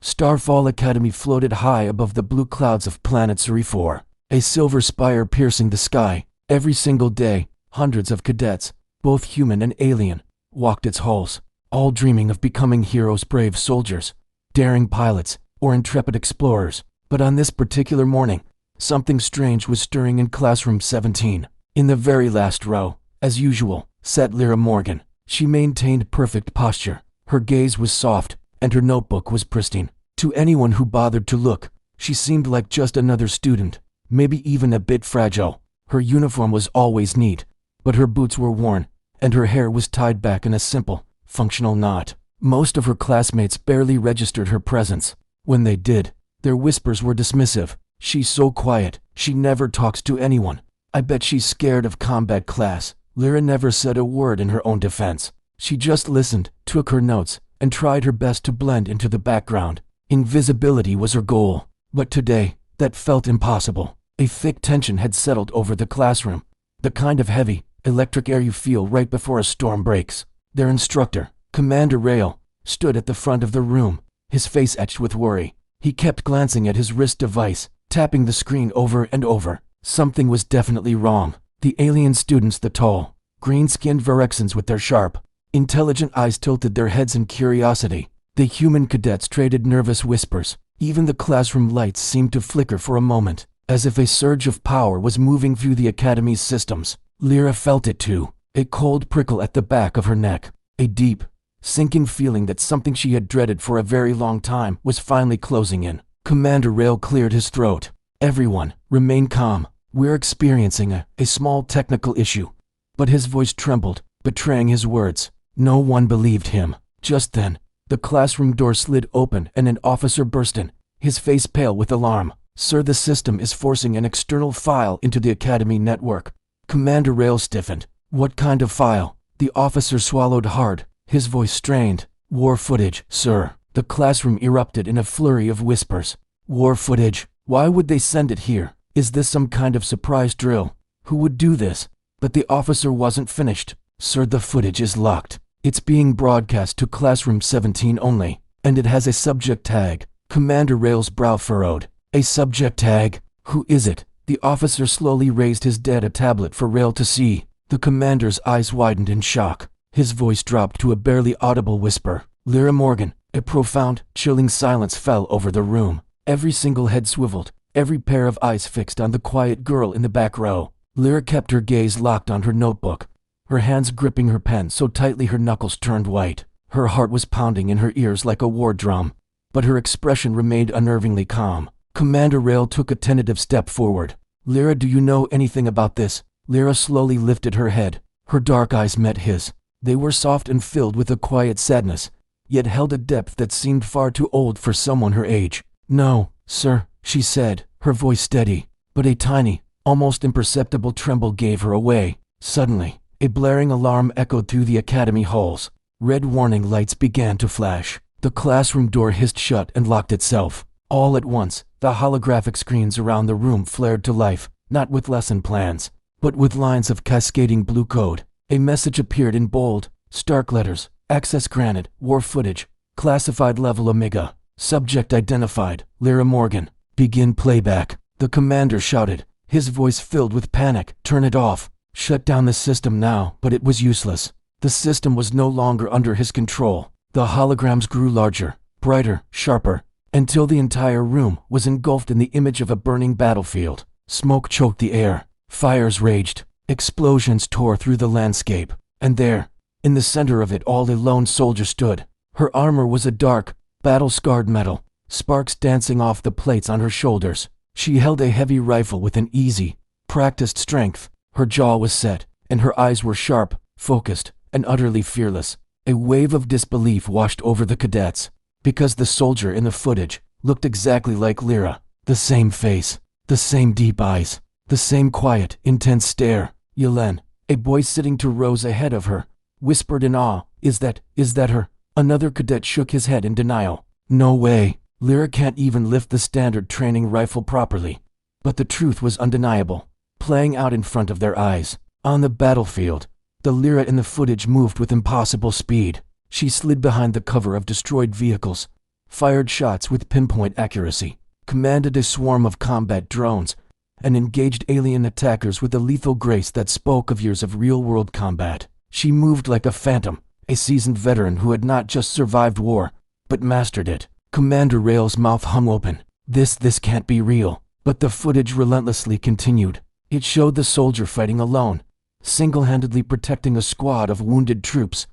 Starfall Academy floated high above the blue clouds of planet Suri-4, a silver spire piercing the sky. Every single day, hundreds of cadets, both human and alien, walked its halls, all dreaming of becoming heroes, brave soldiers, daring pilots, or intrepid explorers. But on this particular morning, something strange was stirring in classroom 17. In the very last row, as usual, sat Lyra Morgan. She maintained perfect posture. Her gaze was soft, and her notebook was pristine. To anyone who bothered to look, she seemed like just another student, maybe even a bit fragile. Her uniform was always neat, but her boots were worn, and her hair was tied back in a simple, functional knot. Most of her classmates barely registered her presence. When they did, their whispers were dismissive. "She's so quiet, she never talks to anyone. I bet she's scared of combat class." Lyra never said a word in her own defense. She just listened, took her notes, and tried her best to blend into the background. Invisibility was her goal, but today, that felt impossible. A thick tension had settled over the classroom, the kind of heavy, electric air you feel right before a storm breaks. Their instructor, Commander Rail, stood at the front of the room, his face etched with worry. He kept glancing at his wrist device, tapping the screen over and over. Something was definitely wrong. The alien students, the tall, green-skinned Varexans with their sharp, intelligent eyes tilted their heads in curiosity. The human cadets traded nervous whispers. Even the classroom lights seemed to flicker for a moment, as if a surge of power was moving through the academy's systems. Lyra felt it too, a cold prickle at the back of her neck, a deep, sinking feeling that something she had dreaded for a very long time was finally closing in. Commander Rail cleared his throat. "Everyone, remain calm. We're experiencing a small technical issue." But his voice trembled, betraying his words. No one believed him. Just then, the classroom door slid open and an officer burst in, his face pale with alarm. "Sir, the system is forcing an external file into the Academy network." Commander Rail stiffened. "What kind of file?" The officer swallowed hard, his voice strained. "War footage, sir." The classroom erupted in a flurry of whispers. "War footage? Why would they send it here? Is this some kind of surprise drill? Who would do this?" But the officer wasn't finished. "Sir, the footage is locked. It's being broadcast to classroom 17 only, and it has a subject tag." Commander Rail's brow furrowed. "A subject tag? Who is it?" The officer slowly raised his data tablet for Rail to see. The commander's eyes widened in shock. His voice dropped to a barely audible whisper. "Lyra Morgan." A profound, chilling silence fell over the room. Every single head swiveled, every pair of eyes fixed on the quiet girl in the back row. Lyra kept her gaze locked on her notebook, her hands gripping her pen so tightly her knuckles turned white. Her heart was pounding in her ears like a war drum, but her expression remained unnervingly calm. Commander Rail took a tentative step forward. "Lyra, do you know anything about this?" Lyra slowly lifted her head. Her dark eyes met his. They were soft and filled with a quiet sadness, yet held a depth that seemed far too old for someone her age. "No, sir," she said, her voice steady, but a tiny, almost imperceptible tremble gave her away. Suddenly, a blaring alarm echoed through the academy halls. Red warning lights began to flash. The classroom door hissed shut and locked itself. All at once, the holographic screens around the room flared to life, not with lesson plans, but with lines of cascading blue code. A message appeared in bold, stark letters. "Access granted. War footage. Classified level Omega. Subject identified. Lyra Morgan. Begin playback." The commander shouted, his voice filled with panic. "Turn it off. Shut down the system now." But it was useless. The system was no longer under his control. The holograms grew larger, brighter, sharper, until the entire room was engulfed in the image of a burning battlefield. Smoke choked the air. Fires raged. Explosions tore through the landscape. And there, in the center of it all, a lone soldier stood. Her armor was a dark, battle-scarred metal, sparks dancing off the plates on her shoulders. She held a heavy rifle with an easy, practiced strength. Her jaw was set, and her eyes were sharp, focused, and utterly fearless. A wave of disbelief washed over the cadets, because the soldier in the footage looked exactly like Lyra. The same face, the same deep eyes, the same quiet, intense stare. "Yelen," a boy sitting 2 rows ahead of her, whispered in awe, Is that her?" Another cadet shook his head in denial. "No way. Lyra can't even lift the standard training rifle properly." But the truth was undeniable, playing out in front of their eyes. On the battlefield, the Lyra in the footage moved with impossible speed. She slid behind the cover of destroyed vehicles, fired shots with pinpoint accuracy, commanded a swarm of combat drones, and engaged alien attackers with a lethal grace that spoke of years of real-world combat. She moved like a phantom, a seasoned veteran who had not just survived war, but mastered it. Commander Rail's mouth hung open. This can't be real. But the footage relentlessly continued. It showed the soldier fighting alone, single-handedly protecting a squad of wounded troops,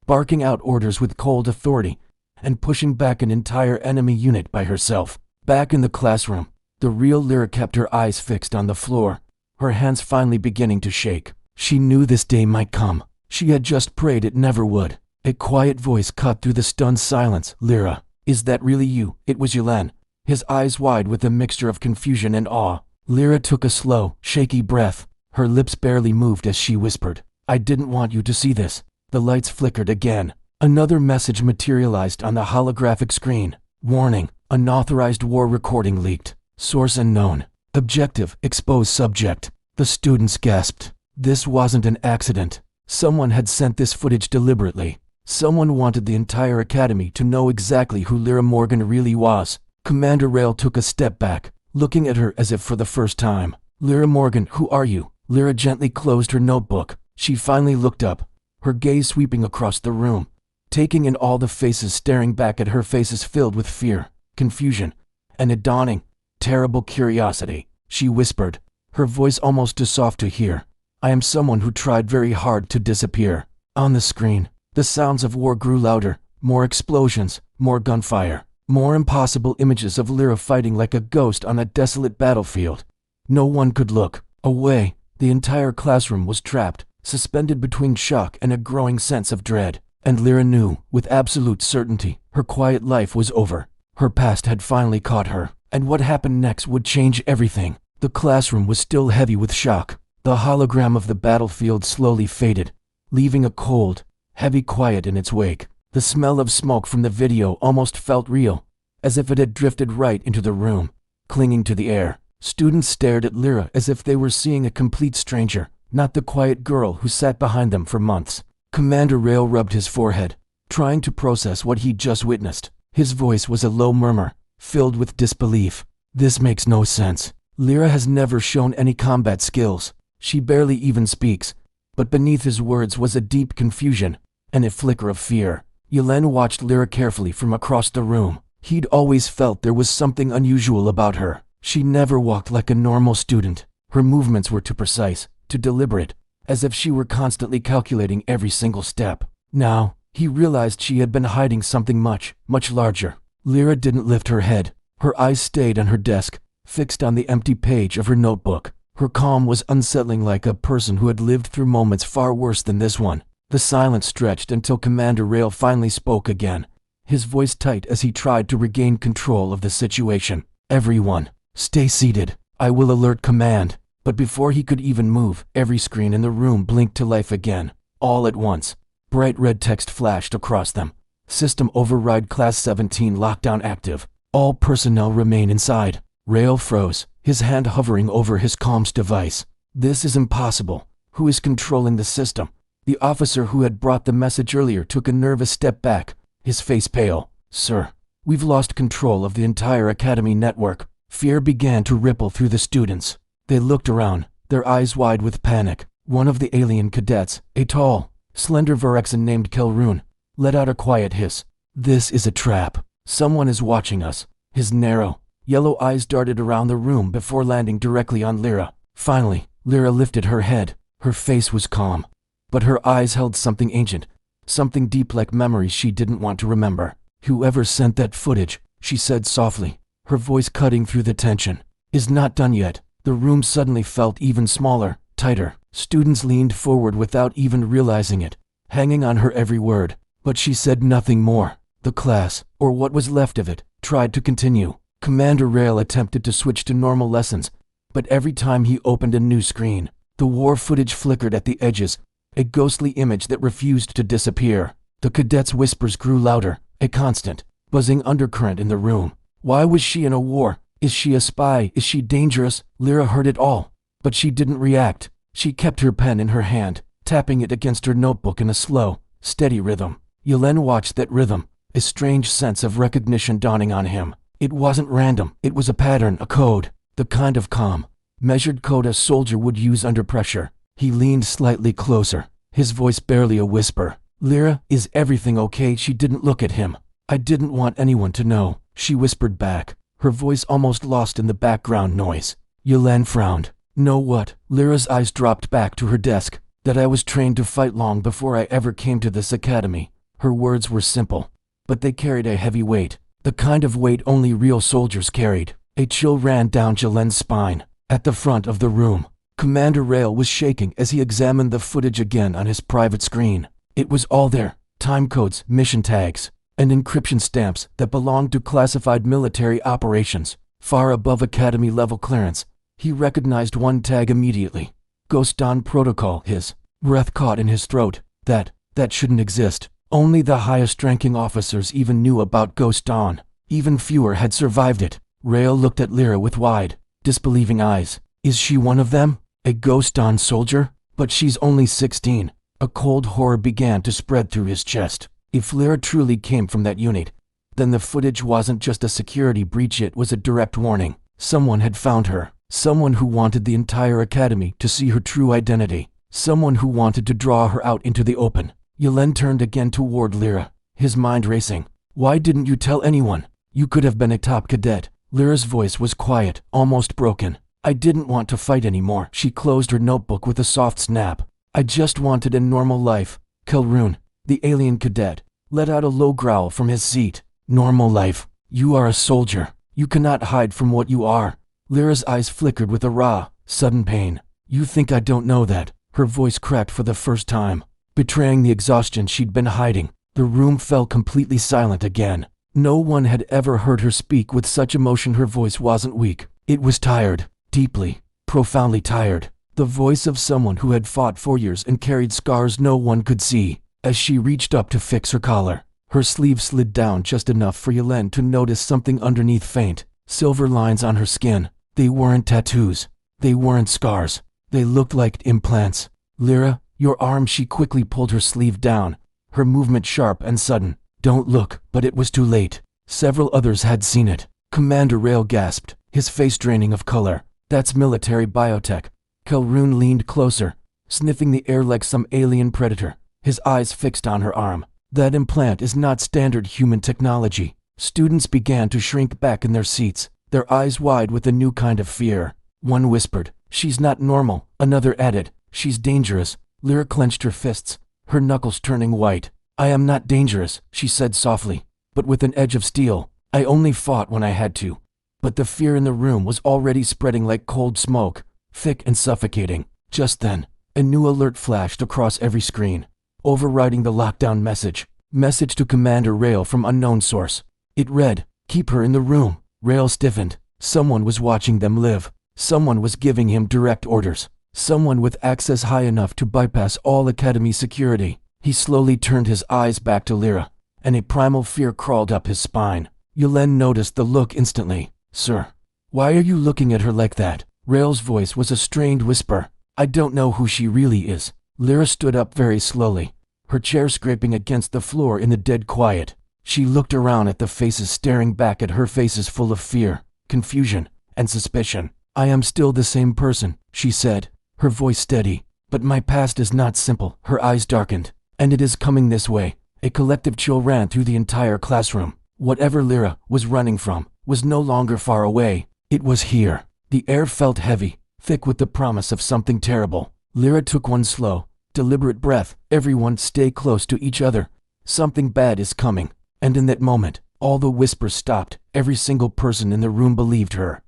barking out orders with cold authority, and pushing back an entire enemy unit by herself. Back in the classroom, the real Lyra kept her eyes fixed on the floor, her hands finally beginning to shake. She knew this day might come. She had just prayed it never would. A quiet voice cut through the stunned silence. "Lyra, is that really you?" It was Yulen, his eyes wide with a mixture of confusion and awe. Lyra took a slow, shaky breath. Her lips barely moved as she whispered, "I didn't want you to see this." The lights flickered again. Another message materialized on the holographic screen. "Warning, unauthorized war recording leaked. Source unknown. Objective, exposed subject." The students gasped. This wasn't an accident. Someone had sent this footage deliberately. Someone wanted the entire academy to know exactly who Lyra Morgan really was. Commander Rail took a step back, looking at her as if for the first time. "Lyra Morgan, who are you?" Lyra gently closed her notebook. She finally looked up, her gaze sweeping across the room, taking in all the faces staring back at her, faces filled with fear, confusion, and a dawning, terrible curiosity. She whispered, her voice almost too soft to hear, "I am someone who tried very hard to disappear." On the screen, the sounds of war grew louder, more explosions, more gunfire, more impossible images of Lyra fighting like a ghost on a desolate battlefield. No one could look away. The entire classroom was trapped, suspended between shock and a growing sense of dread. And Lyra knew, with absolute certainty, her quiet life was over. Her past had finally caught her, and what happened next would change everything. The classroom was still heavy with shock. The hologram of the battlefield slowly faded, leaving a cold, heavy quiet in its wake. The smell of smoke from the video almost felt real, as if it had drifted right into the room, clinging to the air. Students stared at Lyra as if they were seeing a complete stranger, not the quiet girl who sat behind them for months. Commander Rail rubbed his forehead, trying to process what he'd just witnessed. His voice was a low murmur, filled with disbelief. "This makes no sense. Lyra has never shown any combat skills. She barely even speaks." But beneath his words was a deep confusion, and a flicker of fear. Yulen watched Lyra carefully from across the room. He'd always felt there was something unusual about her. She never walked like a normal student. Her movements were too precise, too deliberate, as if she were constantly calculating every single step. Now, he realized she had been hiding something much, much larger. Lyra didn't lift her head. Her eyes stayed on her desk, fixed on the empty page of her notebook. Her calm was unsettling, like a person who had lived through moments far worse than this one. The silence stretched until Commander Rail finally spoke again, his voice tight as he tried to regain control of the situation. "Everyone, stay seated. I will alert command." But before he could even move, every screen in the room blinked to life again. All at once, bright red text flashed across them. "System override, Class 17 lockdown active. All personnel remain inside." Rail froze, his hand hovering over his comms device. "This is impossible. Who is controlling the system?" The officer who had brought the message earlier took a nervous step back, his face pale. "Sir, we've lost control of the entire academy network." Fear began to ripple through the students. They looked around, their eyes wide with panic. One of the alien cadets, a tall, slender Varexan named Kelrun, let out a quiet hiss. "This is a trap. Someone is watching us." His narrow, yellow eyes darted around the room before landing directly on Lyra. Finally, Lyra lifted her head. Her face was calm, but her eyes held something ancient, something deep like memories she didn't want to remember. "Whoever sent that footage," she said softly, her voice cutting through the tension, "is not done yet." The room suddenly felt even smaller, tighter. Students leaned forward without even realizing it, hanging on her every word. But she said nothing more. The class, or what was left of it, tried to continue. Commander Rail attempted to switch to normal lessons, but every time he opened a new screen, the war footage flickered at the edges, a ghostly image that refused to disappear. The cadets' whispers grew louder, a constant, buzzing undercurrent in the room. Why was she in a war? Is she a spy? Is she dangerous? Lyra heard it all, but she didn't react. She kept her pen in her hand, tapping it against her notebook in a slow, steady rhythm. Yulen watched that rhythm, a strange sense of recognition dawning on him. It wasn't random, it was a pattern, a code, the kind of calm, measured code a soldier would use under pressure. He leaned slightly closer, his voice barely a whisper. "Lyra, is everything okay?" She didn't look at him. "I didn't want anyone to know," she whispered back, her voice almost lost in the background noise. Yelena frowned. "Know what?" Lyra's eyes dropped back to her desk. "That I was trained to fight long before I ever came to this academy." Her words were simple, but they carried a heavy weight, the kind of weight only real soldiers carried. A chill ran down Yelena's spine. At the front of the room, Commander Rail was shaking as he examined the footage again on his private screen. It was all there, time codes, mission tags, and encryption stamps that belonged to classified military operations, far above academy-level clearance. He recognized one tag immediately. Ghost Dawn Protocol. His breath caught in his throat. That shouldn't exist. Only the highest-ranking officers even knew about Ghost Dawn. Even fewer had survived it. Rail looked at Lyra with wide, disbelieving eyes. Is she one of them? A Ghost Dawn soldier? But she's only 16. A cold horror began to spread through his chest. If Lyra truly came from that unit, then the footage wasn't just a security breach, it was a direct warning. Someone had found her. Someone who wanted the entire academy to see her true identity. Someone who wanted to draw her out into the open. Yelena turned again toward Lyra, his mind racing. "Why didn't you tell anyone? You could have been a top cadet." Lyra's voice was quiet, almost broken. "I didn't want to fight anymore." She closed her notebook with a soft snap. "I just wanted a normal life." Kelrune, the alien cadet, let out a low growl from his seat. "Normal life? You are a soldier. You cannot hide from what you are." Lyra's eyes flickered with a raw, sudden pain. "You think I don't know that?" Her voice cracked for the first time, betraying the exhaustion she'd been hiding. The room fell completely silent again. No one had ever heard her speak with such emotion. Her voice wasn't weak. It was tired, deeply, profoundly tired. The voice of someone who had fought for years and carried scars no one could see. As she reached up to fix her collar, her sleeve slid down just enough for Yelena to notice something underneath, faint, silver lines on her skin. They weren't tattoos. They weren't scars. They looked like implants. "Lyra, your arm." She quickly pulled her sleeve down, her movement sharp and sudden. "Don't look." But it was too late. Several others had seen it. Commander Rail gasped, his face draining of color. "That's military biotech." Kelrune leaned closer, sniffing the air like some alien predator, his eyes fixed on her arm. "That implant is not standard human technology." Students began to shrink back in their seats, their eyes wide with a new kind of fear. One whispered, "She's not normal." Another added, "She's dangerous." Lyra clenched her fists, her knuckles turning white. "I am not dangerous," she said softly, but with an edge of steel. "I only fought when I had to." But the fear in the room was already spreading like cold smoke, thick and suffocating. Just then, a new alert flashed across every screen, overriding the lockdown message. Message to Commander Rail from unknown source. It read, "Keep her in the room." Rail stiffened. Someone was watching them live. Someone was giving him direct orders. Someone with access high enough to bypass all academy security. He slowly turned his eyes back to Lyra, and a primal fear crawled up his spine. Yelena noticed the look instantly. "Sir, why are you looking at her like that?" Rail's voice was a strained whisper. "I don't know who she really is." Lyra stood up very slowly, her chair scraping against the floor in the dead quiet. She looked around at the faces staring back at her, faces full of fear, confusion, and suspicion. "I am still the same person," she said, her voice steady. "But my past is not simple." Her eyes darkened. "And it is coming this way." A collective chill ran through the entire classroom. Whatever Lyra was running from was no longer far away. It was here. The air felt heavy, thick with the promise of something terrible. Lyra took one slow, deliberate breath. "Everyone stay close to each other. Something bad is coming." And in that moment, all the whispers stopped. Every single person in the room believed her.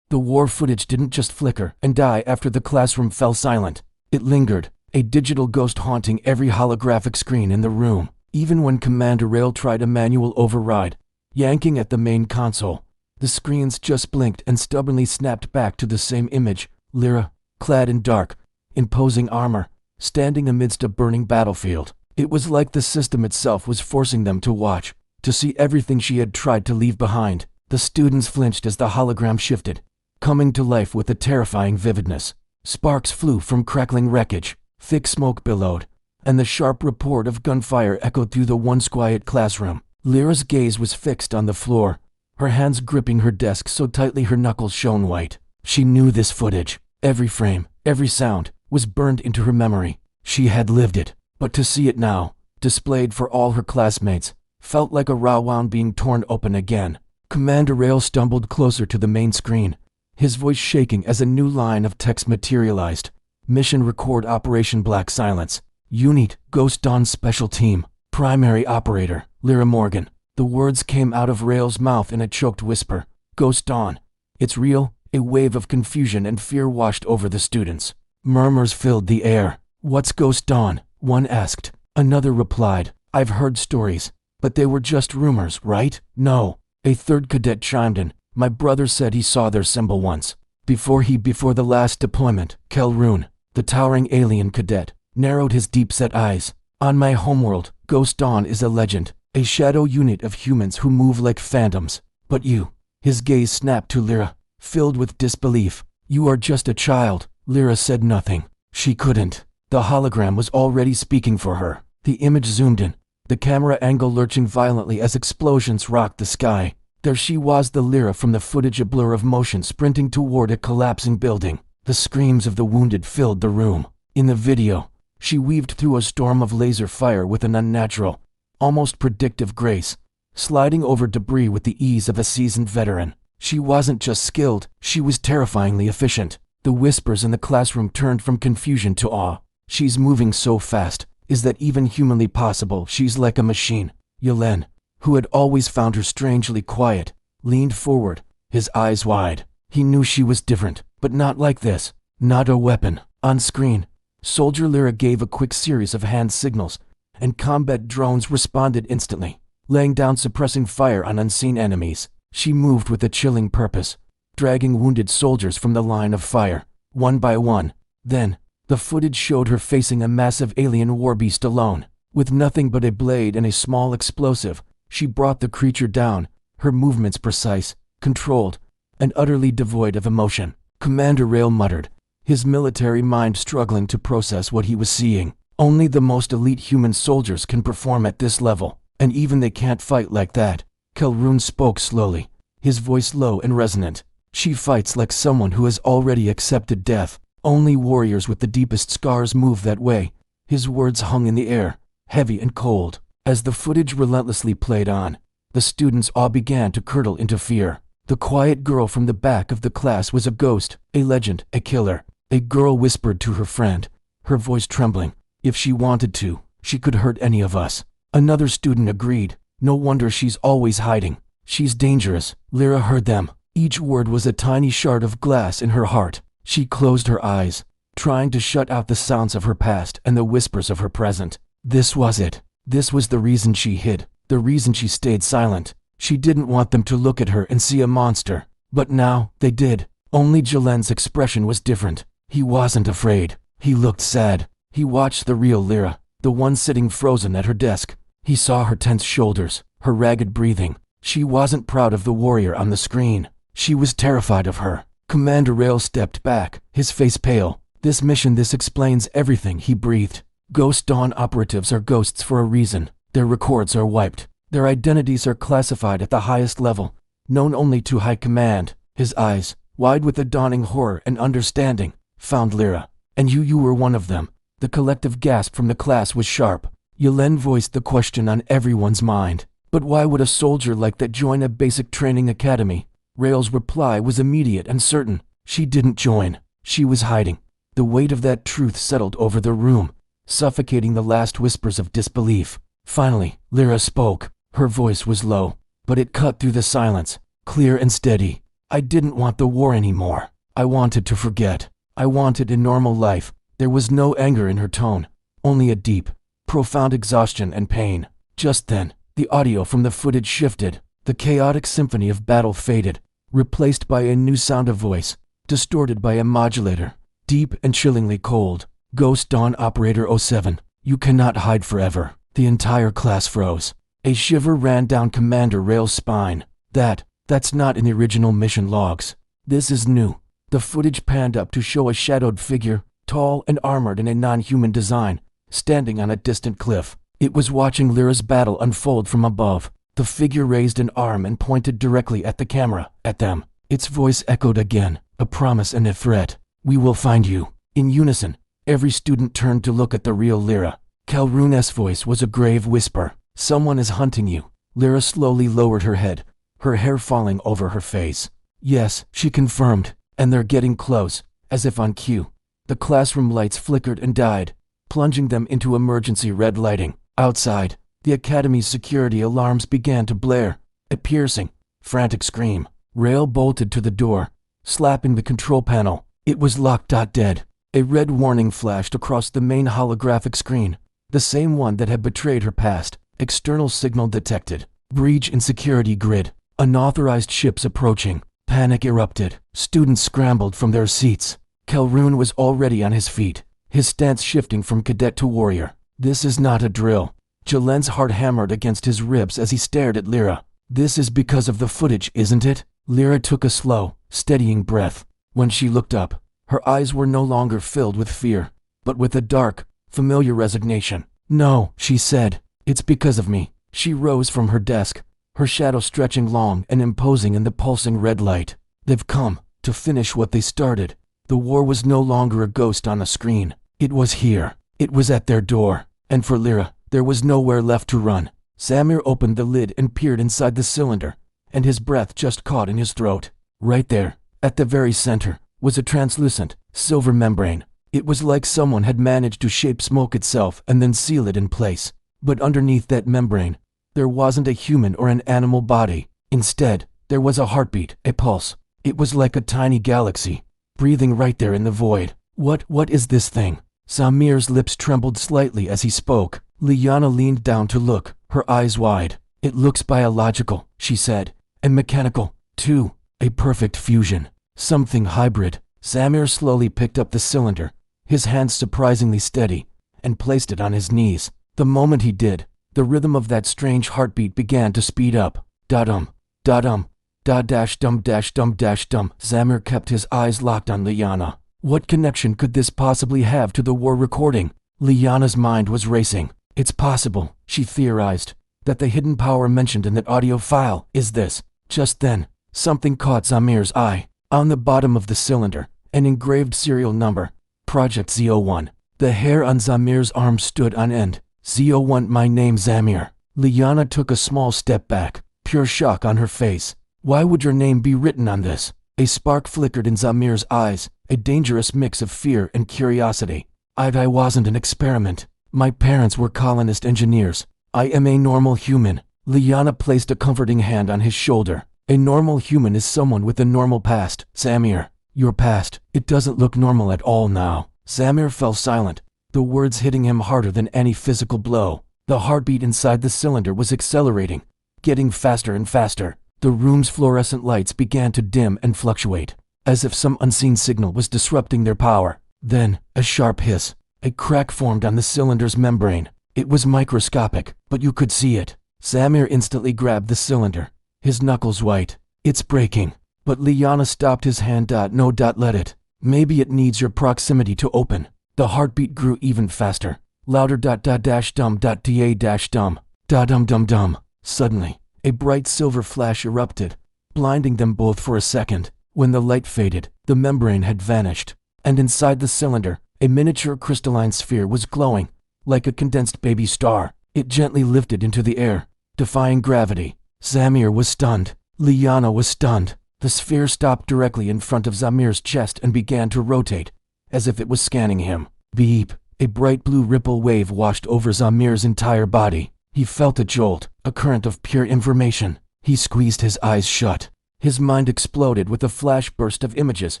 The war footage didn't just flicker and die after the classroom fell silent. It lingered, a digital ghost haunting every holographic screen in the room. Even when Commander Rail tried a manual override, yanking at the main console, the screens just blinked and stubbornly snapped back to the same image. Lyra, clad in dark, imposing armor, standing amidst a burning battlefield. It was like the system itself was forcing them to watch, to see everything she had tried to leave behind. The students flinched as the hologram shifted, coming to life with a terrifying vividness. Sparks flew from crackling wreckage, Thick smoke billowed, and the sharp report of gunfire echoed through the once quiet classroom. Lyra's gaze was fixed on the floor, her hands gripping her desk so tightly her knuckles shone white. She knew this footage. Every frame, every sound, was burned into her memory. She had lived it, but to see it now, displayed for all her classmates, felt like a raw wound being torn open again. Commander Rail stumbled closer to the main screen, his voice shaking as a new line of text materialized. Mission record Operation Black Silence. Unit, Ghost Dawn Special Team. Primary Operator, Lyra Morgan. The words came out of Rail's mouth in a choked whisper. Ghost Dawn. It's real. A wave of confusion and fear washed over the students. Murmurs filled the air. What's Ghost Dawn? One asked. Another replied. I've heard stories, but they were just rumors, right? No. A third cadet chimed in. My brother said he saw their symbol once. Before the last deployment, Kelroon, the towering alien cadet, narrowed his deep-set eyes. On my homeworld, Ghost Dawn is a legend, a shadow unit of humans who move like phantoms. But you, his gaze snapped to Lyra, filled with disbelief. You are just a child. Lyra said nothing. She couldn't. The hologram was already speaking for her. The image zoomed in, the camera angle lurching violently as explosions rocked the sky. There she was, the Lyra from the footage, a blur of motion sprinting toward a collapsing building. The screams of the wounded filled the room. In the video, she weaved through a storm of laser fire with an unnatural, almost predictive grace, sliding over debris with the ease of a seasoned veteran. She wasn't just skilled, she was terrifyingly efficient. The whispers in the classroom turned from confusion to awe. She's moving so fast. Is that even humanly possible? She's like a machine. Yelen, who had always found her strangely quiet, leaned forward, his eyes wide. He knew she was different, but not like this. Not a weapon. On screen, Soldier Lyra gave a quick series of hand signals, and combat drones responded instantly, laying down suppressing fire on unseen enemies. She moved with a chilling purpose, dragging wounded soldiers from the line of fire, one by one. Then, the footage showed her facing a massive alien warbeast alone. With nothing but a blade and a small explosive, she brought the creature down, her movements precise, controlled, and utterly devoid of emotion. Commander Rail muttered, his military mind struggling to process what he was seeing. Only the most elite human soldiers can perform at this level, and even they can't fight like that. Kelroon spoke slowly, his voice low and resonant. She fights like someone who has already accepted death. Only warriors with the deepest scars move that way. His words hung in the air, heavy and cold. As the footage relentlessly played on, the students all began to curdle into fear. The quiet girl from the back of the class was a ghost, a legend, a killer. A girl whispered to her friend, her voice trembling. If she wanted to, she could hurt any of us. Another student agreed. No wonder she's always hiding. She's dangerous. Lyra heard them. Each word was a tiny shard of glass in her heart. She closed her eyes, trying to shut out the sounds of her past and the whispers of her present. This was it. This was the reason she hid, the reason she stayed silent. She didn't want them to look at her and see a monster. But now, they did. Only Jalen's expression was different. He wasn't afraid. He looked sad. He watched the real Lyra, the one sitting frozen at her desk. He saw her tense shoulders, her ragged breathing. She wasn't proud of the warrior on the screen. She was terrified of her. Commander Rail stepped back, his face pale. This mission, this explains everything, he breathed. Ghost Dawn operatives are ghosts for a reason. Their records are wiped. Their identities are classified at the highest level, known only to high command. His eyes, wide with a dawning horror and understanding, found Lyra. And you were one of them. The collective gasp from the class was sharp. Yelen voiced the question on everyone's mind. But why would a soldier like that join a basic training academy? Rail's reply was immediate and certain. She didn't join. She was hiding. The weight of that truth settled over the room, suffocating the last whispers of disbelief. Finally, Lyra spoke. Her voice was low, but it cut through the silence, clear and steady. I didn't want the war anymore. I wanted to forget. I wanted a normal life. There was no anger in her tone, only a deep, profound exhaustion and pain. Just then, the audio from the footage shifted. The chaotic symphony of battle faded, replaced by a new sound of voice, distorted by a modulator, deep and chillingly cold. Ghost Dawn Operator 07, you cannot hide forever. The entire class froze. A shiver ran down Commander Rail's spine. That's not in the original mission logs. This is new. The footage panned up to show a shadowed figure, tall and armored in a non-human design, standing on a distant cliff. It was watching Lyra's battle unfold from above. The figure raised an arm and pointed directly at the camera, at them. Its voice echoed again, a promise and a threat. "We will find you." In unison, every student turned to look at the real Lyra. Calruna's voice was a grave whisper. "Someone is hunting you." Lyra slowly lowered her head, her hair falling over her face. "Yes," she confirmed, "and they're getting close," as if on cue. The classroom lights flickered and died, plunging them into emergency red lighting. Outside, the academy's security alarms began to blare. A piercing, frantic scream. Rail bolted to the door, slapping the control panel. It was locked. Dead. A red warning flashed across the main holographic screen, the same one that had betrayed her past. External signal detected. Breach in security grid. Unauthorized ships approaching. Panic erupted. Students scrambled from their seats. Calrune was already on his feet, his stance shifting from cadet to warrior. "This is not a drill." Jalen's heart hammered against his ribs as he stared at Lyra. "This is because of the footage, isn't it?" Lyra took a slow, steadying breath. When she looked up, her eyes were no longer filled with fear, but with a dark, familiar resignation. "No," she said. "It's because of me." She rose from her desk, her shadow stretching long and imposing in the pulsing red light. "They've come to finish what they started." The war was no longer a ghost on a screen. It was here. It was at their door. And for Lyra, there was nowhere left to run. Samir opened the lid and peered inside the cylinder, and his breath just caught in his throat. Right there, at the very center, was a translucent, silver membrane. It was like someone had managed to shape smoke itself and then seal it in place. But underneath that membrane, there wasn't a human or an animal body. Instead, there was a heartbeat, a pulse. It was like a tiny galaxy, breathing right there in the void. What is this thing?" Samir's lips trembled slightly as he spoke. Liana leaned down to look, her eyes wide. "It looks biological," she said, "and mechanical, too. A perfect fusion. Something hybrid." Samir slowly picked up the cylinder, his hands surprisingly steady, and placed it on his knees. The moment he did, the rhythm of that strange heartbeat began to speed up. Da-dum, da-dum, da-dash-dum, dash-dum, dash-dum. Samir kept his eyes locked on Liana. What connection could this possibly have to the war recording? Liana's mind was racing. "It's possible," she theorized, "that the hidden power mentioned in that audio file is this." Just then, something caught Samir's eye. On the bottom of the cylinder, an engraved serial number, Project Z01. The hair on Samir's arm stood on end. "Z01, my name Zamir." Liana took a small step back, pure shock on her face. "Why would your name be written on this?" A spark flickered in Zamir's eyes, a dangerous mix of fear and curiosity. I wasn't an experiment. My parents were colonist engineers. I am a normal human." Liana placed a comforting hand on his shoulder. "A normal human is someone with a normal past, Samir. Your past, it doesn't look normal at all now." Samir fell silent, the words hitting him harder than any physical blow. The heartbeat inside the cylinder was accelerating, getting faster and faster. The room's fluorescent lights began to dim and fluctuate, as if some unseen signal was disrupting their power. Then, a sharp hiss. A crack formed on the cylinder's membrane. It was microscopic, but you could see it. Samir instantly grabbed the cylinder, his knuckles white. "It's breaking." But Liana stopped his hand. "No, let it. Maybe it needs your proximity to open." The heartbeat grew even faster. Louder. Dash dum. Da dum. Da dum dum dum. Suddenly, a bright silver flash erupted, blinding them both for a second. When the light faded, the membrane had vanished, and inside the cylinder, a miniature crystalline sphere was glowing, like a condensed baby star. It gently lifted into the air, defying gravity. Zamir was stunned. Liana was stunned. The sphere stopped directly in front of Zamir's chest and began to rotate, as if it was scanning him. Beep! A bright blue ripple wave washed over Zamir's entire body. He felt a jolt, a current of pure information. He squeezed his eyes shut. His mind exploded with a flash burst of images,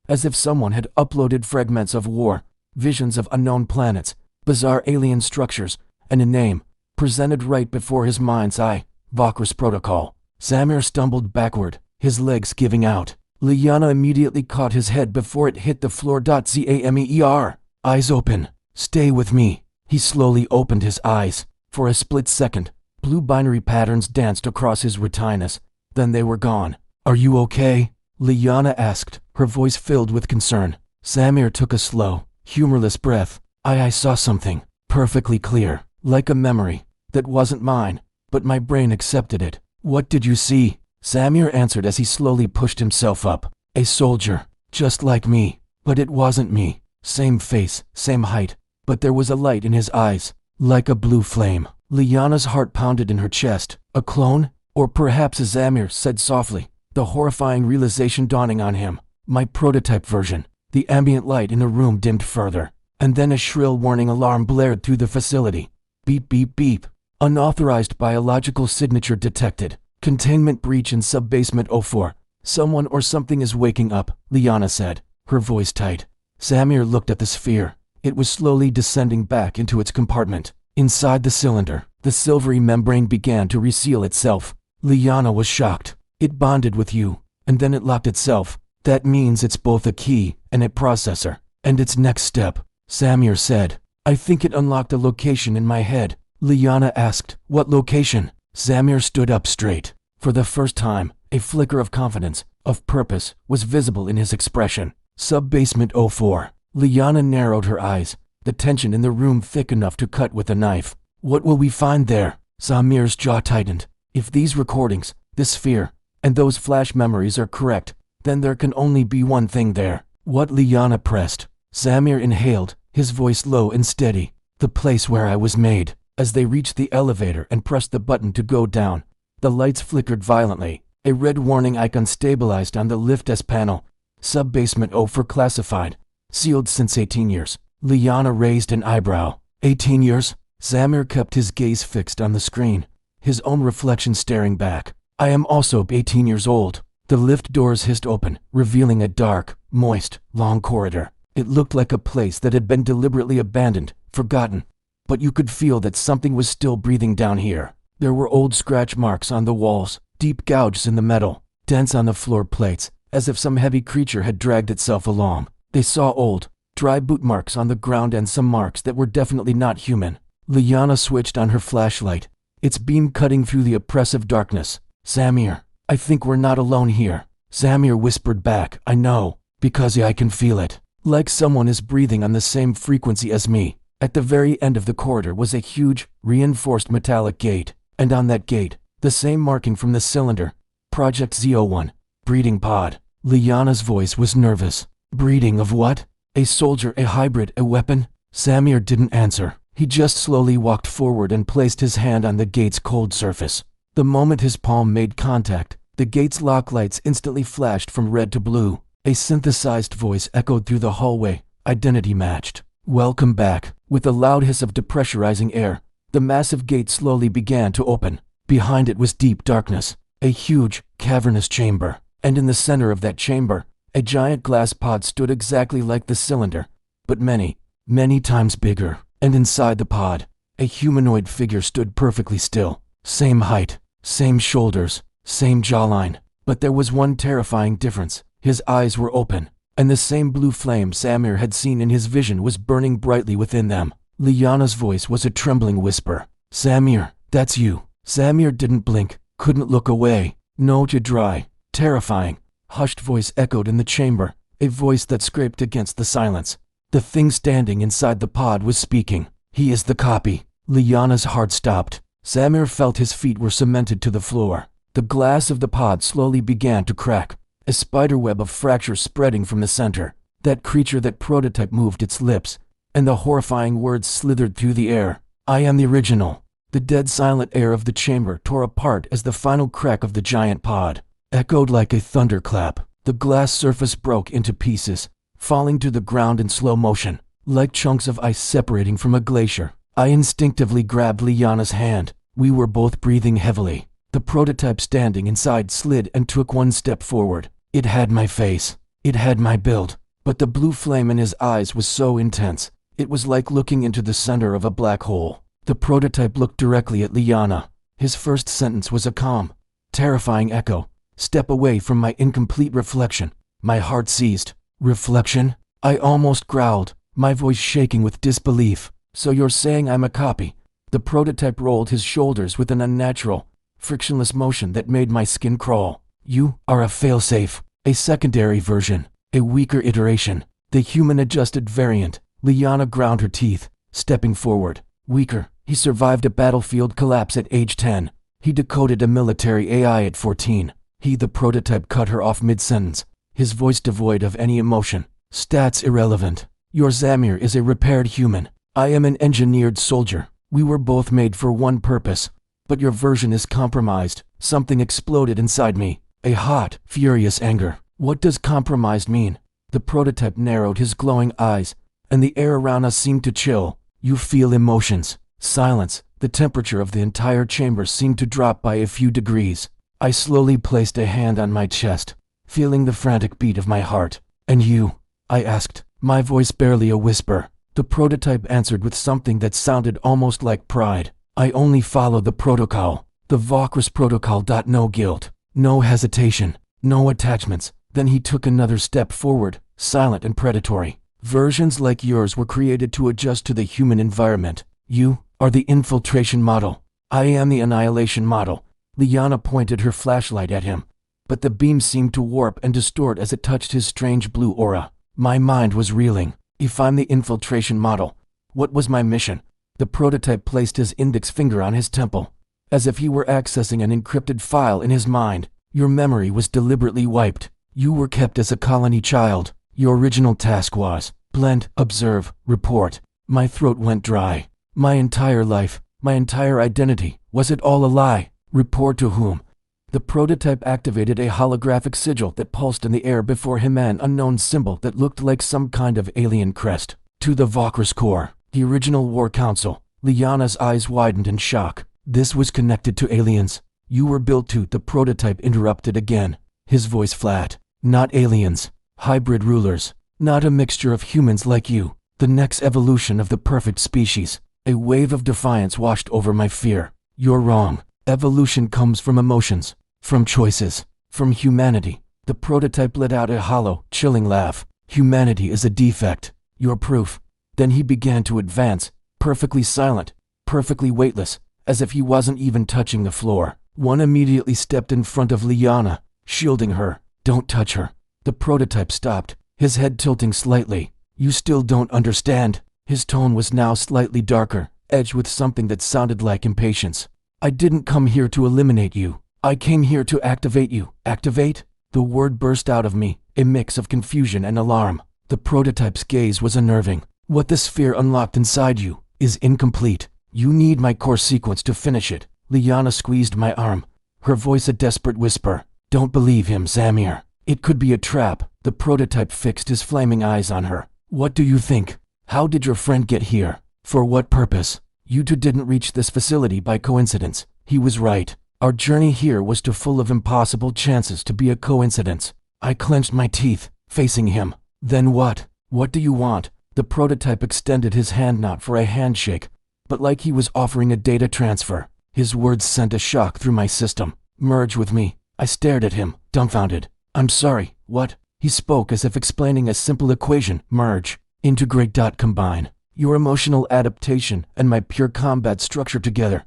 as if someone had uploaded fragments of war, visions of unknown planets, bizarre alien structures, and a name, presented right before his mind's eye. Vakras Protocol. Samir stumbled backward, his legs giving out. Liana immediately caught his head before it hit the floor. Zameer. "Eyes open. Stay with me." He slowly opened his eyes. For a split second, blue binary patterns danced across his retinas. Then they were gone. "Are you okay?" Liana asked, her voice filled with concern. Samir took a slow, humorless breath. I saw something, perfectly clear, like a memory, that wasn't mine, but my brain accepted it. What did you see? Samir answered as he slowly pushed himself up. A soldier, just like me, but it wasn't me. Same face, same height, but there was a light in his eyes, like a blue flame. Liana's heart pounded in her chest. A clone? Or perhaps, as Samir said softly, the horrifying realization dawning on him, my prototype version. The ambient light in the room dimmed further, and then a shrill warning alarm blared through the facility. Beep, beep, beep. Unauthorized biological signature detected. Containment breach in sub-basement 04. Someone or something is waking up, Liana said, her voice tight. Samir looked at the sphere. It was slowly descending back into its compartment. Inside the cylinder, the silvery membrane began to reseal itself. Liana was shocked. It bonded with you, and then it locked itself. That means it's both a key and a processor. And its next step, Samir said. I think it unlocked a location in my head. Liana asked, what location? Samir stood up straight. For the first time, a flicker of confidence, of purpose, was visible in his expression. Sub-basement 04. Liana narrowed her eyes, the tension in the room thick enough to cut with a knife. What will we find there? Samir's jaw tightened. If these recordings, this sphere, and those flash memories are correct, then there can only be one thing there. What? Liana pressed. Samir inhaled, his voice low and steady. The place where I was made. As they reached the elevator and pressed the button to go down, the lights flickered violently. A red warning icon stabilized on the lift S panel. Sub-basement 0 for classified. Sealed since 18 years. Liana raised an eyebrow. 18 years? Samir kept his gaze fixed on the screen, his own reflection staring back. I am also 18 years old. The lift doors hissed open, revealing a dark, moist, long corridor. It looked like a place that had been deliberately abandoned, forgotten. But you could feel that something was still breathing down here. There were old scratch marks on the walls, deep gouges in the metal, dents on the floor plates, as if some heavy creature had dragged itself along. They saw old, dry boot marks on the ground and some marks that were definitely not human. Liana switched on her flashlight, its beam cutting through the oppressive darkness. Samir, I think we're not alone here. Samir whispered back, I know, because I can feel it. Like someone is breathing on the same frequency as me. At the very end of the corridor was a huge, reinforced metallic gate, and on that gate, the same marking from the cylinder. Project Z01. Breeding pod. Liana's voice was nervous. Breeding of what? A soldier, a hybrid, a weapon? Samir didn't answer. He just slowly walked forward and placed his hand on the gate's cold surface. The moment his palm made contact, the gate's lock lights instantly flashed from red to blue. A synthesized voice echoed through the hallway, identity matched. Welcome back. With a loud hiss of depressurizing air, the massive gate slowly began to open. Behind it was deep darkness, a huge, cavernous chamber. And in the center of that chamber, a giant glass pod stood exactly like the cylinder, but many, many times bigger. And inside the pod, a humanoid figure stood perfectly still. Same height, same shoulders, same jawline. But there was one terrifying difference. His eyes were open, and the same blue flame Samir had seen in his vision was burning brightly within them. Liana's voice was a trembling whisper. Samir, that's you. Samir didn't blink, couldn't look away. No, to dry, terrifying, hushed voice echoed in the chamber, a voice that scraped against the silence. The thing standing inside the pod was speaking. He is the copy. Liana's heart stopped. Samir felt his feet were cemented to the floor. The glass of the pod slowly began to crack, a spiderweb of fractures spreading from the center. That creature, that prototype, moved its lips, and the horrifying words slithered through the air. I am the original. The dead silent air of the chamber tore apart as the final crack of the giant pod echoed like a thunderclap. The glass surface broke into pieces, falling to the ground in slow motion, like chunks of ice separating from a glacier. I instinctively grabbed Liana's hand. We were both breathing heavily. The prototype standing inside slid and took one step forward. It had my face. It had my build. But the blue flame in his eyes was so intense, it was like looking into the center of a black hole. The prototype looked directly at Liana. His first sentence was a calm, terrifying echo. Step away from my incomplete reflection. My heart seized. Reflection? I almost growled, my voice shaking with disbelief. So you're saying I'm a copy? The prototype rolled his shoulders with an unnatural, frictionless motion that made my skin crawl. You are a failsafe, a secondary version, a weaker iteration, the human-adjusted variant. Liana ground her teeth, stepping forward. Weaker, he survived a battlefield collapse at age 10. He decoded a military AI at 14. He, the prototype, cut her off mid-sentence, his voice devoid of any emotion. Stats irrelevant. Your Zamir is a repaired human. I am an engineered soldier. We were both made for one purpose. But your version is compromised. Something exploded inside me. A hot, furious anger. What does compromised mean? The prototype narrowed his glowing eyes, and the air around us seemed to chill. You feel emotions. Silence. The temperature of the entire chamber seemed to drop by a few degrees. I slowly placed a hand on my chest, feeling the frantic beat of my heart. And you? I asked, my voice barely a whisper. The prototype answered with something that sounded almost like pride. I only follow the protocol. The Vokris protocol. No guilt. No hesitation. No attachments. Then he took another step forward, silent and predatory. Versions like yours were created to adjust to the human environment. You are the infiltration model. I am the annihilation model. Liana pointed her flashlight at him, but the beam seemed to warp and distort as it touched his strange blue aura. My mind was reeling. If I'm the infiltration model, what was my mission? The prototype placed his index finger on his temple, as if he were accessing an encrypted file in his mind. Your memory was deliberately wiped. You were kept as a colony child. Your original task was blend, observe, report. My throat went dry. My entire life, my entire identity, was it all a lie? Report to whom? The prototype activated a holographic sigil that pulsed in the air before him, an unknown symbol that looked like some kind of alien crest. To the Vokris Corps, the original war council. Liana's eyes widened in shock. This was connected to aliens. You were built to. The prototype interrupted again, his voice flat. Not aliens. Hybrid rulers. Not a mixture of humans like you. The next evolution of the perfect species. A wave of defiance washed over my fear. You're wrong. Evolution comes from emotions, from choices, from humanity. The prototype let out a hollow, chilling laugh. Humanity is a defect. You're proof. Then he began to advance, perfectly silent, perfectly weightless, as if he wasn't even touching the floor. One immediately stepped in front of Liana, shielding her. Don't touch her. The prototype stopped, his head tilting slightly. You still don't understand. His tone was now slightly darker, edged with something that sounded like impatience. I didn't come here to eliminate you. I came here to activate you. Activate? The word burst out of me, a mix of confusion and alarm. The prototype's gaze was unnerving. What the sphere unlocked inside you is incomplete. You need my core sequence to finish it. Liana squeezed my arm, her voice a desperate whisper. Don't believe him, Zamir. It could be a trap. The prototype fixed his flaming eyes on her. What do you think? How did your friend get here? For what purpose? You two didn't reach this facility by coincidence. He was right. Our journey here was too full of impossible chances to be a coincidence. I clenched my teeth, facing him. Then what? What do you want? The prototype extended his hand, not for a handshake, but like he was offering a data transfer. His words sent a shock through my system. Merge with me. I stared at him, dumbfounded. I'm sorry, what? He spoke as if explaining a simple equation. Merge. Integrate. Combine. Your emotional adaptation and my pure combat structure together.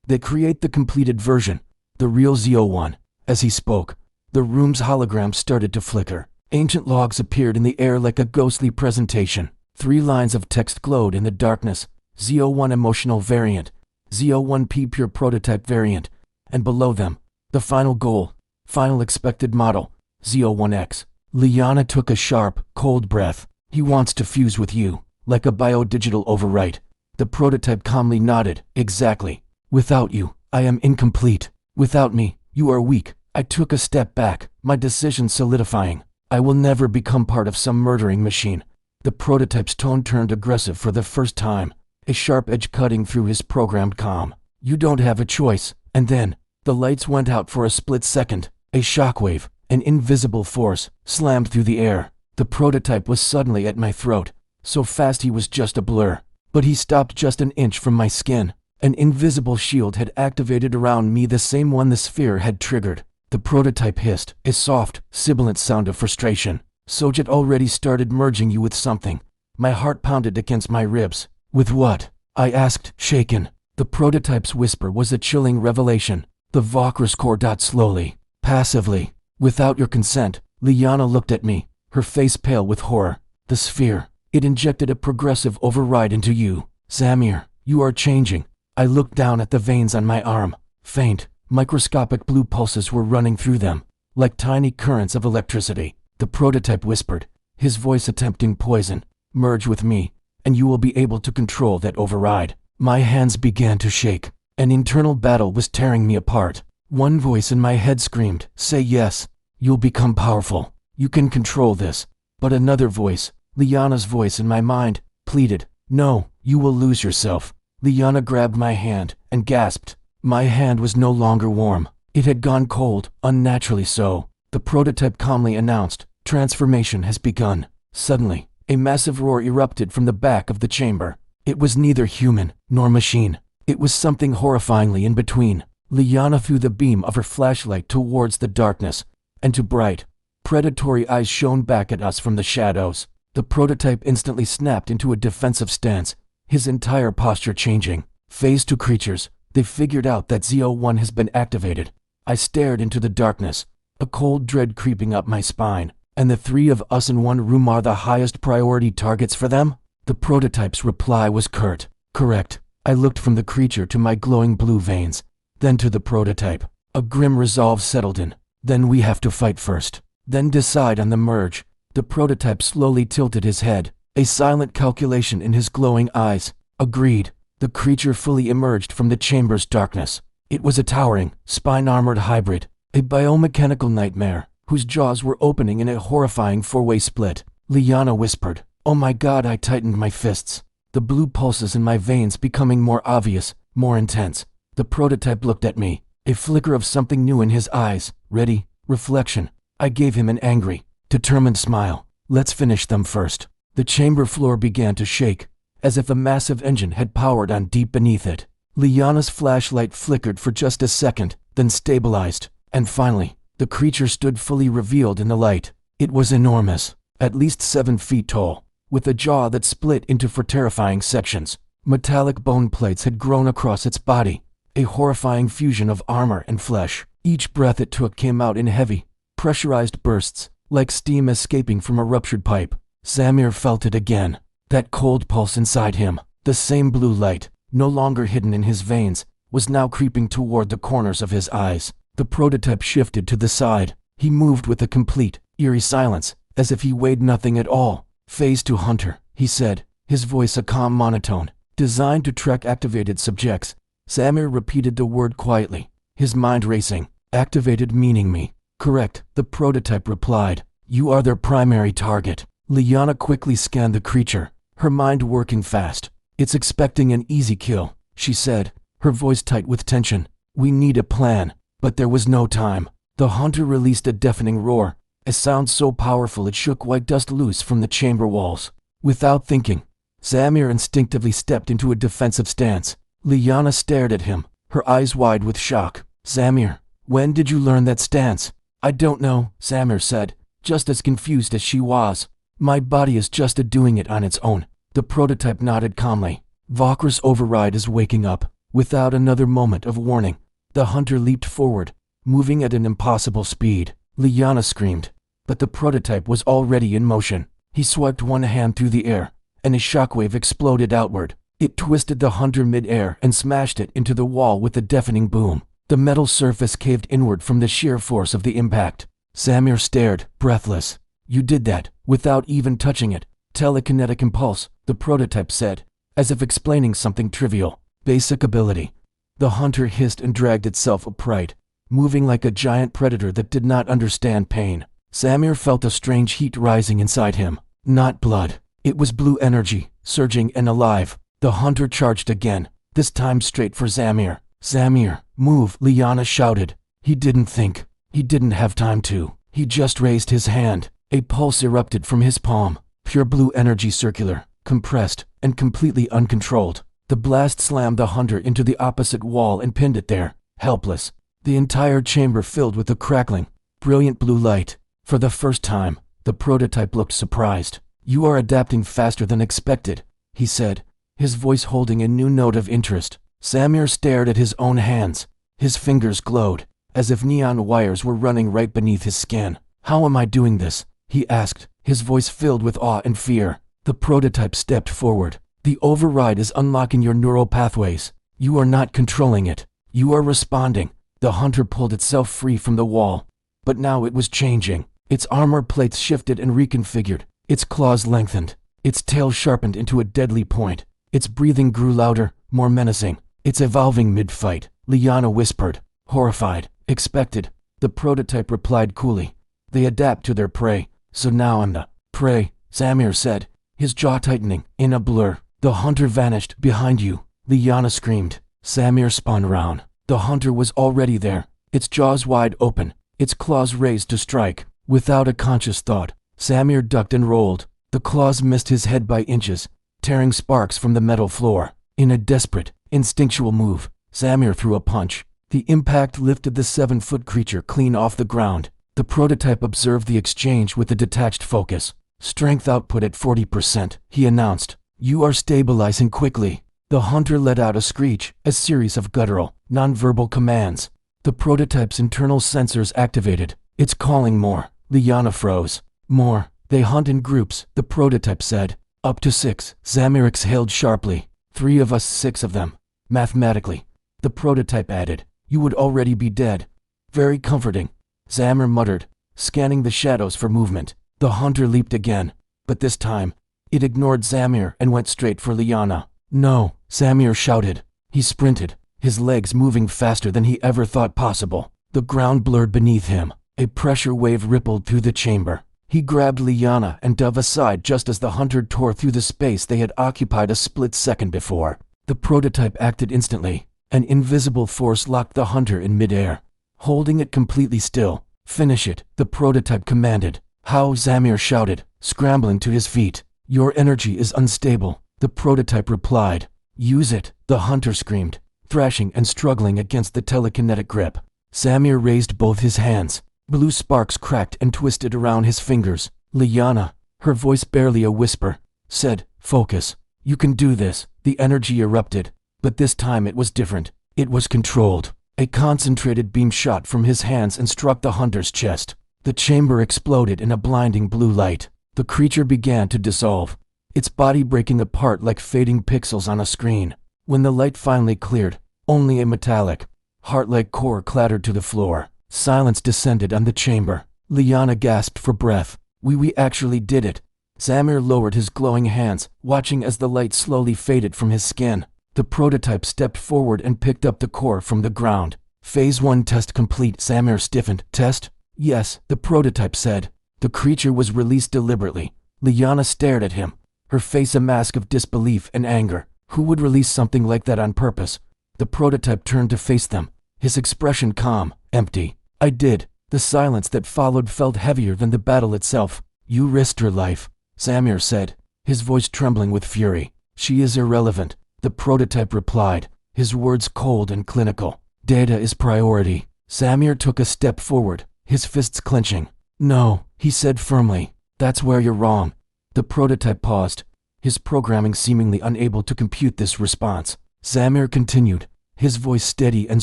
They create the completed version, the real Z01. As he spoke, the room's hologram started to flicker. Ancient logs appeared in the air like a ghostly presentation. 3 lines of text glowed in the darkness. Z01 emotional variant, Z01P pure prototype variant, and below them, the final goal, final expected model, Z01X. Liana took a sharp, cold breath. He wants to fuse with you, like a biodigital overwrite. The prototype calmly nodded. Exactly. Without you, I am incomplete. Without me, you are weak. I took a step back, my decision solidifying. I will never become part of some murdering machine. The prototype's tone turned aggressive for the first time, a sharp edge cutting through his programmed calm. You don't have a choice. And then, the lights went out for a split second. A shockwave, an invisible force, slammed through the air. The prototype was suddenly at my throat, so fast he was just a blur. But he stopped just an inch from my skin. An invisible shield had activated around me, the same one the sphere had triggered. The prototype hissed, a soft, sibilant sound of frustration. Sojet already started merging you with something. My heart pounded against my ribs. With what? I asked, shaken. The prototype's whisper was a chilling revelation. The Vokris Corps. Slowly, passively, without your consent. Liana looked at me, her face pale with horror. The sphere. It injected a progressive override into you. Zamir, you are changing. I looked down at the veins on my arm. Faint, microscopic blue pulses were running through them, like tiny currents of electricity. The prototype whispered, his voice attempting poison. Merge with me, and you will be able to control that override. My hands began to shake. An internal battle was tearing me apart. One voice in my head screamed, say yes. You'll become powerful. You can control this. But another voice, Liana's voice in my mind, pleaded, no, you will lose yourself. Liana grabbed my hand and gasped. My hand was no longer warm. It had gone cold, unnaturally so. The prototype calmly announced, transformation has begun. Suddenly, a massive roar erupted from the back of the chamber. It was neither human nor machine. It was something horrifyingly in between. Liana threw the beam of her flashlight towards the darkness, and two bright, predatory eyes shone back at us from the shadows. The prototype instantly snapped into a defensive stance, his entire posture changing. Phase 2 creatures, they figured out that Z01 has been activated. I stared into the darkness, a cold dread creeping up my spine. And the three of us in one room are the highest priority targets for them? The prototype's reply was curt. Correct. I looked from the creature to my glowing blue veins, then to the prototype. A grim resolve settled in. Then we have to fight first. Then decide on the merge. The prototype slowly tilted his head, a silent calculation in his glowing eyes. Agreed. The creature fully emerged from the chamber's darkness. It was a towering, spine-armored hybrid, a biomechanical nightmare, whose jaws were opening in a horrifying four-way split. Liana whispered, oh my god. I tightened my fists, the blue pulses in my veins becoming more obvious, more intense. The prototype looked at me, a flicker of something new in his eyes. Ready? Reflection. I gave him an angry, determined smile. Let's finish them first. The chamber floor began to shake, as if a massive engine had powered on deep beneath it. Liana's flashlight flickered for just a second, then stabilized, and finally, the creature stood fully revealed in the light. It was enormous, at least 7 feet tall, with a jaw that split into four terrifying sections. Metallic bone plates had grown across its body, a horrifying fusion of armor and flesh. Each breath it took came out in heavy, pressurized bursts, like steam escaping from a ruptured pipe. Zamir felt it again, that cold pulse inside him. The same blue light, no longer hidden in his veins, was now creeping toward the corners of his eyes. The prototype shifted to the side. He moved with a complete, eerie silence, as if he weighed nothing at all. Phase 2 Hunter, he said, his voice a calm monotone, designed to track activated subjects. Zamir repeated the word quietly, his mind racing. Activated meaning me. Correct, the prototype replied. You are their primary target. Liana quickly scanned the creature, her mind working fast. It's expecting an easy kill, she said, her voice tight with tension. We need a plan. But there was no time. The hunter released a deafening roar, a sound so powerful it shook white dust loose from the chamber walls. Without thinking, Zamir instinctively stepped into a defensive stance. Liana stared at him, her eyes wide with shock. Zamir, when did you learn that stance? I don't know, Zamir said, just as confused as she was. My body is just doing it on its own. The prototype nodded calmly. Valkyr's override is waking up. Without another moment of warning, the hunter leaped forward, moving at an impossible speed. Liana screamed, but the prototype was already in motion. He swiped one hand through the air, and a shockwave exploded outward. It twisted the hunter mid-air and smashed it into the wall with a deafening boom. The metal surface caved inward from the sheer force of the impact. Zamir stared, breathless. You did that, without even touching it. Telekinetic impulse, the prototype said, as if explaining something trivial. Basic ability. The hunter hissed and dragged itself upright, moving like a giant predator that did not understand pain. Zamir felt a strange heat rising inside him. Not blood. It was blue energy, surging and alive. The hunter charged again, this time straight for Zamir. Zamir, move, Liana shouted. He didn't think. He didn't have time to. He just raised his hand. A pulse erupted from his palm. Pure blue energy, circular, compressed, and completely uncontrolled. The blast slammed the hunter into the opposite wall and pinned it there, helpless. The entire chamber filled with a crackling, brilliant blue light. For the first time, the prototype looked surprised. You are adapting faster than expected, he said, his voice holding a new note of interest. Zamir stared at his own hands. His fingers glowed, as if neon wires were running right beneath his skin. How am I doing this? He asked, his voice filled with awe and fear. The prototype stepped forward. The override is unlocking your neural pathways. You are not controlling it. You are responding. The hunter pulled itself free from the wall. But now it was changing. Its armor plates shifted and reconfigured. Its claws lengthened. Its tail sharpened into a deadly point. Its breathing grew louder, more menacing. It's evolving mid-fight, Liana whispered, horrified. Expected. The prototype replied coolly. They adapt to their prey, so now I'm the prey, Zamir said, his jaw tightening. In a blur, the hunter vanished. Behind you, Liana screamed. Zamir spun around. The hunter was already there, its jaws wide open, its claws raised to strike. Without a conscious thought, Zamir ducked and rolled. The claws missed his head by inches, tearing sparks from the metal floor. In a desperate, instinctual move, Zamir threw a punch. The impact lifted the 7-foot creature clean off the ground. The prototype observed the exchange with a detached focus. Strength output at 40%, he announced. You are stabilizing quickly. The hunter let out a screech, a series of guttural, nonverbal commands. The prototype's internal sensors activated. It's calling more. Liana froze. More. They hunt in groups, the prototype said. Up to 6. Zamir exhaled sharply. 3 of us, 6 of them. Mathematically. The prototype added. You would already be dead. Very comforting. Zamir muttered, scanning the shadows for movement. The hunter leaped again, but this time, it ignored Zamir and went straight for Liana. No, Zamir shouted. He sprinted, his legs moving faster than he ever thought possible. The ground blurred beneath him. A pressure wave rippled through the chamber. He grabbed Liana and dove aside just as the hunter tore through the space they had occupied a split second before. The prototype acted instantly. An invisible force locked the hunter in midair. Holding it completely still. Finish it, the prototype commanded. How? Zamir shouted, scrambling to his feet. Your energy is unstable, the prototype replied. Use it, the hunter screamed, thrashing and struggling against the telekinetic grip. Zamir raised both his hands. Blue sparks cracked and twisted around his fingers. Liana, her voice barely a whisper, said, focus. You can do this. The energy erupted. But this time it was different. It was controlled. A concentrated beam shot from his hands and struck the hunter's chest. The chamber exploded in a blinding blue light. The creature began to dissolve, its body breaking apart like fading pixels on a screen. When the light finally cleared, only a metallic, heart-like core clattered to the floor. Silence descended on the chamber. Liana gasped for breath. We actually did it. Zamir lowered his glowing hands, watching as the light slowly faded from his skin. The prototype stepped forward and picked up the core from the ground. Phase 1 test complete. Zamir stiffened. Test? Yes, the prototype said. The creature was released deliberately. Liana stared at him, her face a mask of disbelief and anger. Who would release something like that on purpose? The prototype turned to face them, his expression calm, empty. I did. The silence that followed felt heavier than the battle itself. You risked her life, Zamir said, his voice trembling with fury. She is irrelevant, the prototype replied, his words cold and clinical. Data is priority. Zamir took a step forward, his fists clenching. No, he said firmly. That's where you're wrong. The prototype paused, his programming seemingly unable to compute this response. Zamir continued, his voice steady and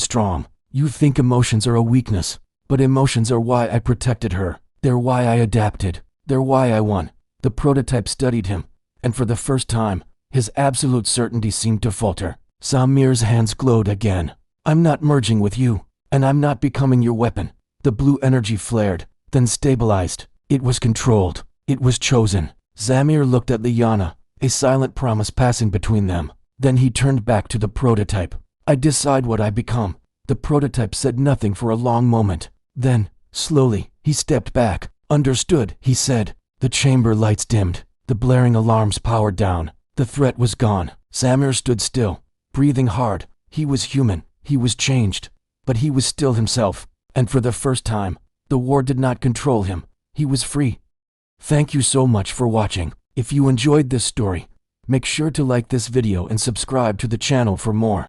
strong. You think emotions are a weakness, but emotions are why I protected her. They're why I adapted. They're why I won. The prototype studied him, and for the first time, his absolute certainty seemed to falter. Zamir's hands glowed again. I'm not merging with you, and I'm not becoming your weapon. The blue energy flared, then stabilized. It was controlled. It was chosen. Zamir looked at Liana, a silent promise passing between them. Then he turned back to the prototype. I decide what I become. The prototype said nothing for a long moment. Then, slowly, he stepped back. Understood, he said. The chamber lights dimmed. The blaring alarms powered down. The threat was gone. Zamir stood still, breathing hard. He was human. He was changed. But he was still himself. And for the first time, the war did not control him. He was free. Thank you so much for watching. If you enjoyed this story, make sure to like this video and subscribe to the channel for more.